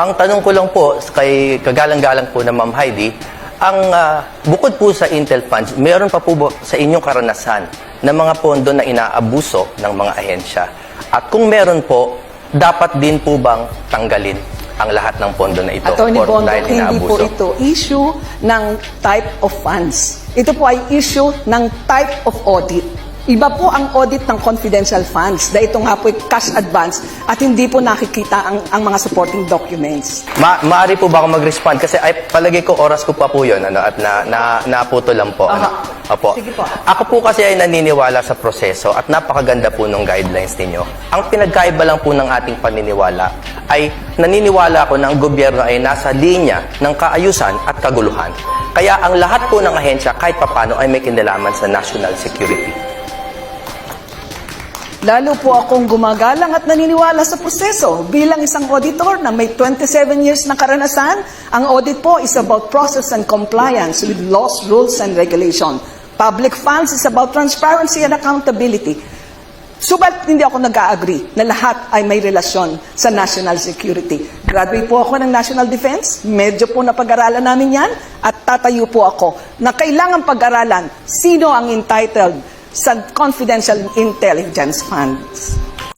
Ang tanong ko lang po kay kagalang-galang po na Ma'am Heidi, bukod po sa Intel funds, meron pa po ba sa inyong karanasan na mga pondo na inaabuso ng mga ahensya? At kung meron po, dapat din po bang tanggalin ang lahat ng pondo na ito? Attorney Bondo, dahil hindi po inaabuso? ito issue ng type of funds. Ito po ay issue ng type of audit. Iba po ang audit ng confidential funds dahil ito nga po ay cash advance at hindi po nakikita ang mga supporting documents. Maaari po ba ako mag-respond? Kasi palagay ko oras ko pa po yun at naputo lang po. Opo. Sige po. Ako po kasi ay naniniwala sa proseso at napakaganda po ng guidelines ninyo. Ang pinagkaiba lang po ng ating paniniwala ay naniniwala ko na ang gobyerno ay nasa linya ng kaayusan at kaguluhan. Kaya ang lahat po ng ahensya kahit papano ay may kinalaman sa national security. Lalo po akong gumagalang at naniniwala sa proseso. Bilang isang auditor na may 27 years na karanasan, ang audit po is about process and compliance with laws, rules, and regulation. Public funds is about transparency and accountability. Subalit hindi ako nag-agree na lahat ay may relasyon sa national security. Graduate po ako ng National Defense, medyo po napag-aralan namin yan, at tatayo po ako na kailangan pag-aralan sino ang entitled sa confidential intelligence funds.